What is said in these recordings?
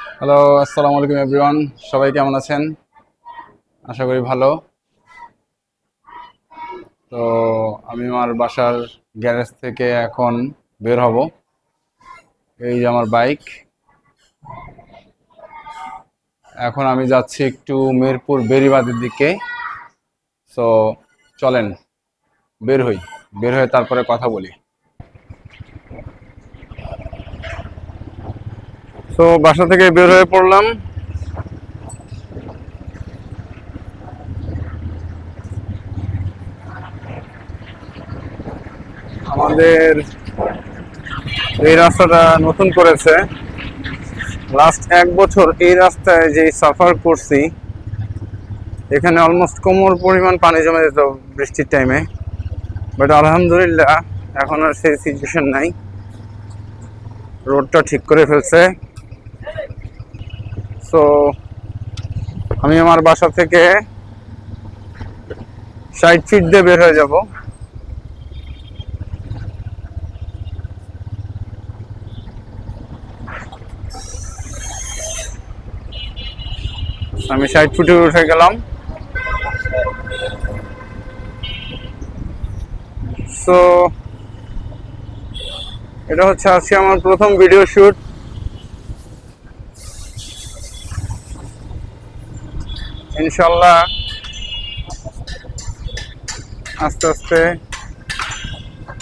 Hello, আসসালামু আলাইকুম everyone. সবাই কেমন আছেন? আশা করি ভালো। তো আমি আমার বাসার গ্যারেজ থেকে এখন বের হব। এই যে আমার বাইক। এখন আমি যাচ্ছি একটু মিরপুর বেড়িবাঁধের দিকে। সো চলেন বের হই, বের হয়ে তারপরে কথা বলি। তো বাসা থেকে বের হয়ে পড়লাম। আমাদের এই রাস্তাটা নতুন করেছে। লাস্ট 1 বছর এই রাস্তায় যে সাফার করছি, এখানে অলমোস্ট কোমর পরিমাণ পানি জমে যেত বৃষ্টির টাইমে। বাট আলহামদুলিল্লাহ এখন আর সেই সিচুয়েশন নাই, রোডটা ঠিক করে ফেলছে। সো আমি আমার বাসা থেকে 60 ফিট দিয়ে বের হয়ে যাব। আমি 60 ফুটে উঠে গেলাম। সো এটা হচ্ছে আজকে আমার প্রথম ভিডিও শুট। ইনশাল্লাহ আস্তে আস্তে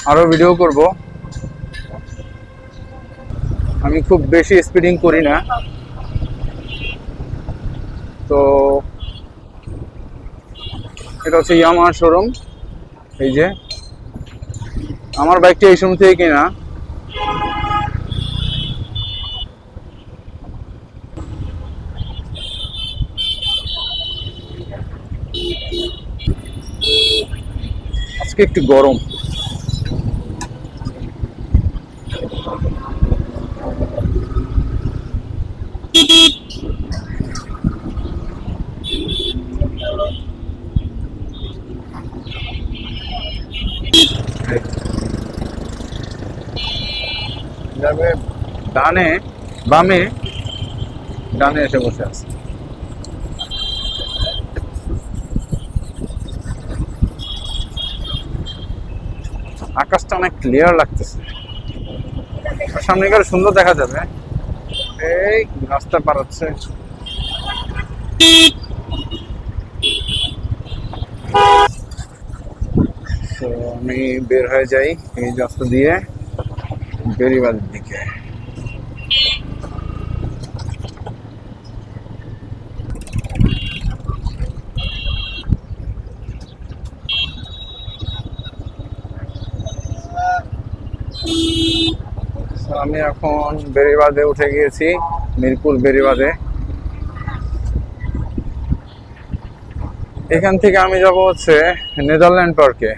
আরো ভিডিও করব। আমি খুব বেশি স্পিডিং করি না, তো এটা হচ্ছে ইয়ামাহা শোরুম। এই যে আমার বাইকটি এই শোরুম থেকে কিনা। আজকে একটু গরম। যাবে ডানে বামে, ডানে এসে বসে আছে। আকাশটা অনেক ক্লিয়ার লাগতেছে, সামনে গেলে সুন্দর দেখা যাবে। এই রাস্তা পার হচ্ছে। তো আমি বের হয়ে যাই এই রাস্তা দিয়ে বেড়িবাঁধের দিকে। আমি এখন বেড়িবাঁধে উঠে গিয়েছি, মিরপুর বেড়িবাঁধে। এখান থেকে আমি যাব হচ্ছে নেদারল্যান্ড পার্কে।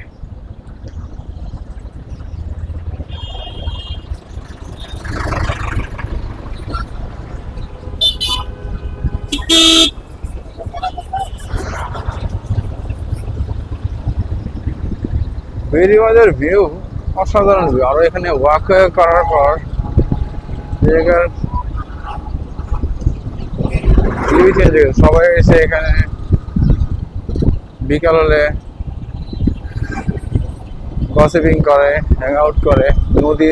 বেড়িবাঁধের ভিউ অসাধারণ ভিউ। আর এখানে ওয়াকওয়ে করার পর জায়গার ভিউ চেঞ্জ হয়ে গেছে। সবাই এসে এখানে বিকাল হলে গসিপিং করে, হ্যাং আউট করে, নদী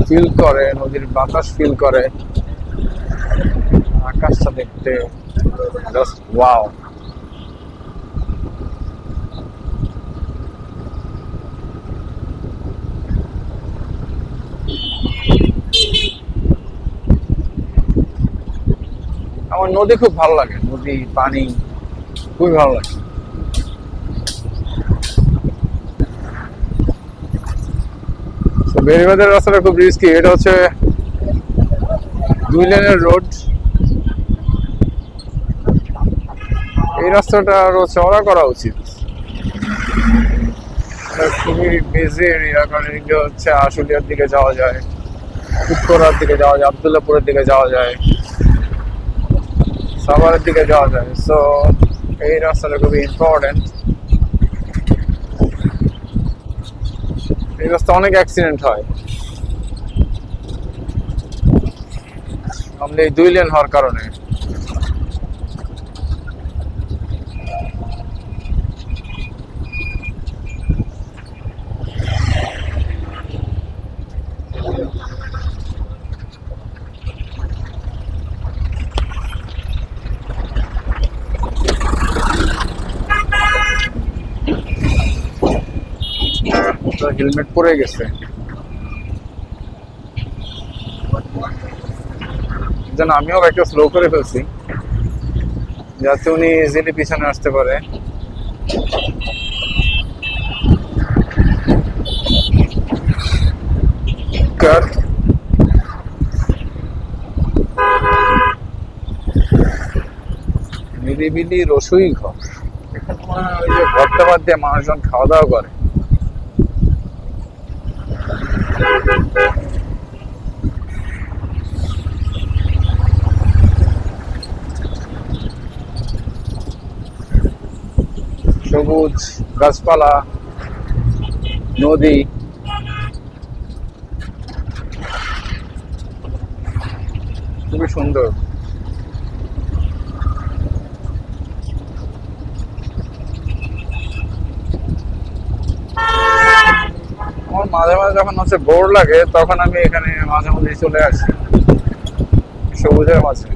ফিল করে, নদীর বাতাস ফিল করে। আকাশটা দেখতে জাস্ট ওয়াও। আমার নদী খুব ভালো লাগে, নদী পানি খুবই ভালো লাগে। বেড়িবাঁধের রাস্তাটা খুব রিস্কি। এটা হচ্ছে 2 লেনের রোড। এই রাস্তাটা আরো চওড়া করা উচিত। খুবই বিজি এরিয়া, কারণ এদিকে হচ্ছে আশুলিয়ার দিকে যাওয়া যায়, উত্তরার দিকে যাওয়া যায়, আবদুল্লাপুরের দিকে যাওয়া যায়, সাভারের দিকে যাওয়া যায়। সো এই রাস্তাটা খুবই ইম্পর্টেন্ট। এই রাস্তা অনেক অ্যাক্সিডেন্ট হয়। আমাদের এই 2 লেন হওয়ার কারণে। হেলমেট পরে গেছে, যেন আমিও বাইকটা স্লো করে ফেলছি যাতে উনি ইজিলি পিছনে আসতে পারে। নিরিবিলি রসুই ঘর, এখানে ওই যে ঘরটা বাদ দিয়ে মানুষজন খাওয়া দাওয়া করে। সবুজ গাছপালা, নদী, খুবই সুন্দর। আমার মাঝে মাঝে যখন হচ্ছে বোর লাগে তখন আমি এখানে মাঝে মাঝে চলে আসি, সবুজের মাঝে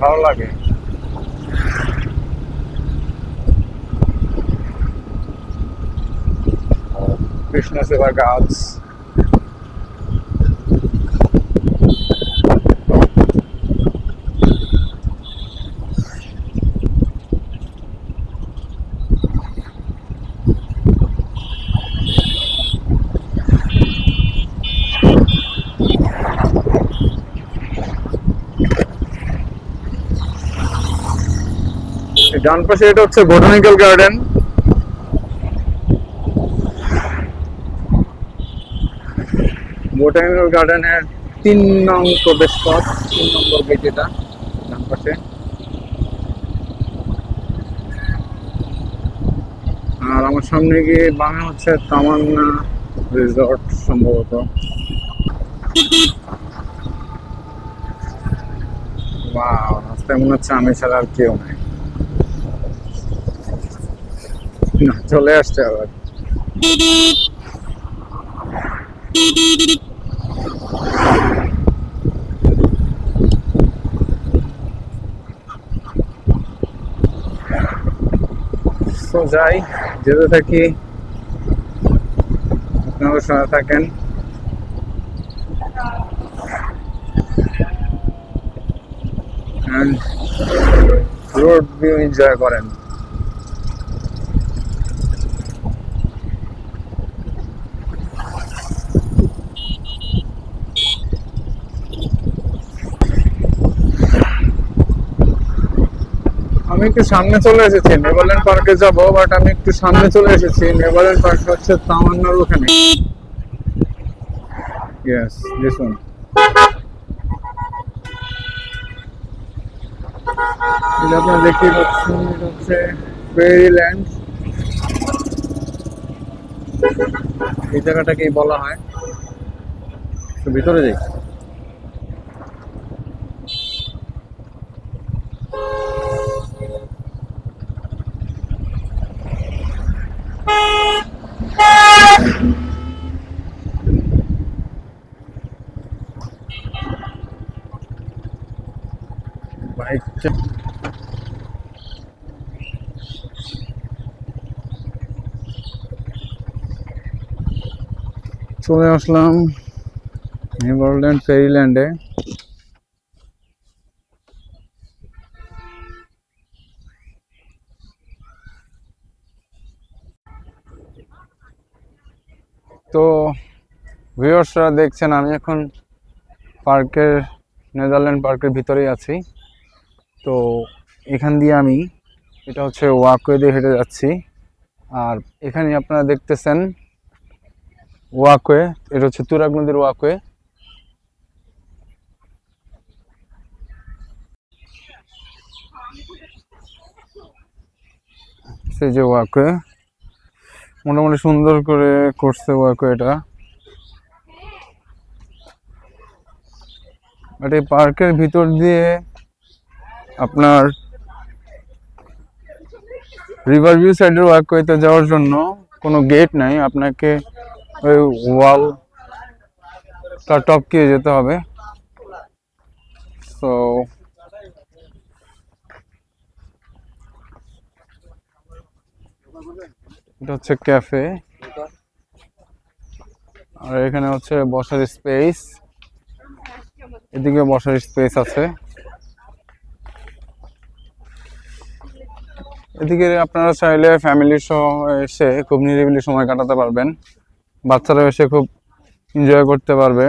ভালো লাগে। কৃষ্ণচূড়া গাছ, ডান পাশে এটা হচ্ছে বোটানিক্যাল গার্ডেন। বোটানিক্যাল গার্ডেনের 3 নং প্রবেশ পথ, 3 নম্বর গেট এটা ডান পাশে। আর আমার সামনে গিয়ে বামে হচ্ছে তামান্না রিসর্ট সম্ভবত। ওয়াও, রাস্তায় মনে হচ্ছে আমি ছাড়া আর কেউ নাই। না, চলে আসছে আবার। তো যাই, যেতে থাকি, আপনারা সাথে থাকেন। রোড ভিউ এনজয় করেন। আমি একটু সামনে চলে এসেছি, নেভারল্যান্ড পার্কে যাব, বাট আমি একটু সামনে চলে এসেছি। নেভারল্যান্ড পার্ক হচ্ছে তামান্নার ওখানে। Yes, this one. এটা আপনারা দেখতেই পাচ্ছেন, এটা হচ্ছে ফেরিল্যান্ড। এই জায়গাটাকেই বলা হয়। তো ভিতরে যাই। বাইক চলে আসলাম নেভারল্যান্ড ফেরিল্যান্ডে। তো ভিউয়ার্সরা দেখছেন আমি এখন পার্কের, নেদারল্যান্ড পার্কের ভিতরেই আছি। তো এখান দিয়ে আমি, এটা হচ্ছে ওয়াকওয়ে দিয়ে হেঁটে যাচ্ছি। আর এখানে আপনারা দেখতেছেন ওয়াকওয়ে, এটা হচ্ছে তুরাগ নদীর ওয়াকওয়ে। সেই যে ওয়াকওয়ে, মোটামুটি সুন্দর করে করছে ওয়াকওয়েটা। বাট এই পার্কের ভিতর দিয়ে আপনার রিভার ভিউ সাইডের ওয়াকওয়েতে যাওয়ার জন্য কোনো গেট নাই, আপনাকে ওই ওয়ালটা টপকিয়ে যেতে হবে। সো এটা হচ্ছে ক্যাফে, আর এখানে হচ্ছে বসার স্পেস, এদিকে বসার স্পেস আছে। এদিকে আপনারা চাইলে ফ্যামিলি সহ এসে খুব নিরিবিলি সময় কাটাতে পারবেন, বাচ্চারা এসে খুব এনজয় করতে পারবে,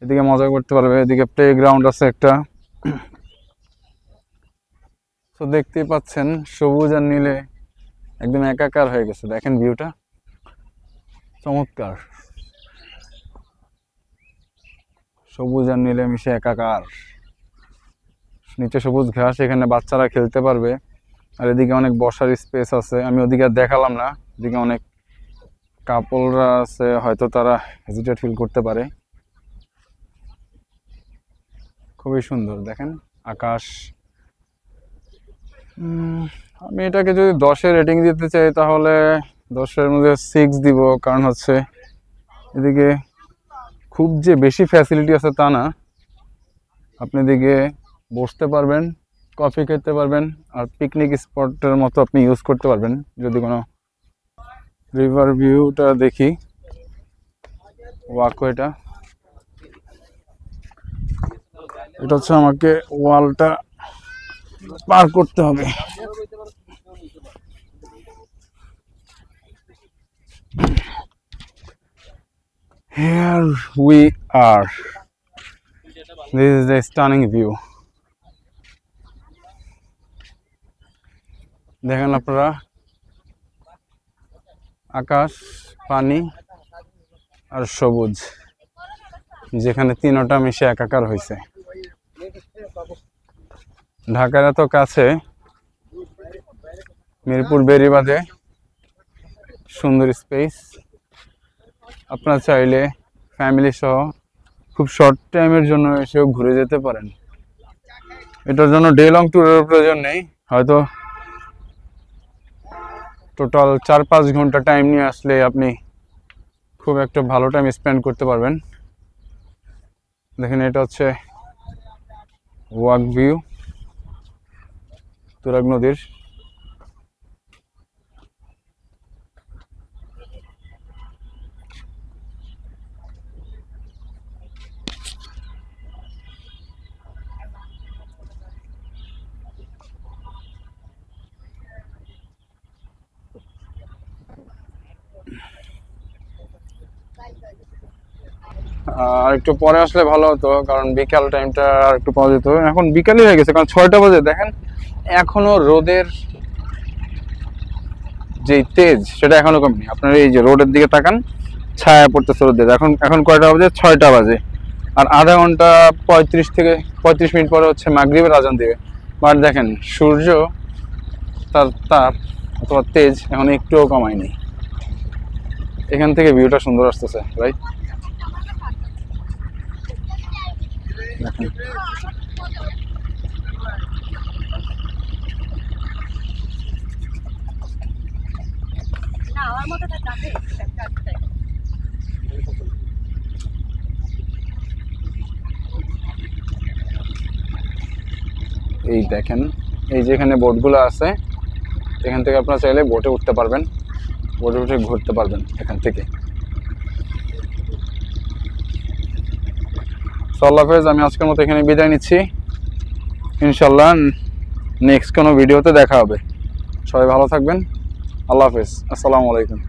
এদিকে মজা করতে পারবে। এদিকে প্লে গ্রাউন্ড আছে একটা। তো দেখতেই পাচ্ছেন সবুজ আর নীলে একদম একাকার হয়ে গেছে। দেখেন ভিউটা চমৎকার, সবুজ আর নীলে মিশে একাকার। নিচে সবুজ ঘাস, এখানে বাচ্চারা খেলতে পারবে। আর এদিকে অনেক বসার স্পেস আছে, আমি ওদিকে দেখালাম না। এদিকে অনেক কাপলরা আছে, হয়তো তারা হেজিটেট ফিল করতে পারে। খুবই সুন্দর, দেখেন আকাশ। আমি এটাকে যদি 10-এ রেটিং দিতে চাই তাহলে 10-এর মধ্যে 6 দিব, কারণ হচ্ছে এদিকে খুব যে বেশি ফ্যাসিলিটি আছে তা না। আপনি এদিকে বসতে পারবেন, কফি খেতে পারবেন, আর পিকনিক স্পটের মতো আপনি ইউজ করতে পারবেন। যদি কোনো রিভার ভিউটা দেখি, ওয়াকওয়েটা, এটা হচ্ছে আমাকে ওয়ালটা পার করতে হবে। Here we are. This is a stunning view. দেখেন আপনারা আকাশ, পানি আর সবুজ, যেখানে তিনটা মিশে একাকার হয়েছে। ঢাকার এত কাছে মিরপুর বেড়িবাঁধে সুন্দর স্পেস। আপনারা চাইলে ফ্যামিলি সহ খুব শর্ট টাইমের জন্য এসেও ঘুরে যেতে পারেন। এটার জন্য ডে লং ট্যুরের প্রয়োজন নেই, হয়তো টোটাল 4-5 ঘন্টা টাইম নিয়ে আসলে আপনি খুব একটা ভালো টাইম স্পেন্ড করতে পারবেন। দেখেন এটা হচ্ছে ওয়াক ভিউ তুরাগ নদীর। আর একটু পরে আসলে ভালো হতো, কারণ বিকাল টাইমটা আর একটু পাওয়া যেত। এখন বিকালই হয়ে গেছে, কারণ 6টা বাজে। দেখেন এখনো রোদের যে তেজ সেটা এখনো কমেনি। আপনার এই যে রোডের দিকে তাকান, ছায়া পড়তেছে রোদের। এখন কয়টা বাজে? 6টা বাজে। আর আধা ঘন্টা 35 মিনিট পরে হচ্ছে মাগরিবের আজান দিবে। বাট দেখেন সূর্য তার তাপ অথবা তেজ এখন একটুও কমায়নি। এখান থেকে ভিউটা সুন্দর আসতেছে, রাইট? দেখেন এই দেখেন, এই যে এখানে বোটগুলো আছে, এখান থেকে আপনারা চাইলে বোটে উঠতে পারবেন, বোটে উঠে ঘুরতে পারবেন এখান থেকে। আল্লাহ হাফেজ। আমি আজকের মতো এখানে বিদায় নিচ্ছি। ইনশাল্লাহ নেক্সট কোনো ভিডিওতে দেখা হবে। সবাই ভালো থাকবেন। আল্লাহ হাফেজ। আসসালামু আলাইকুম।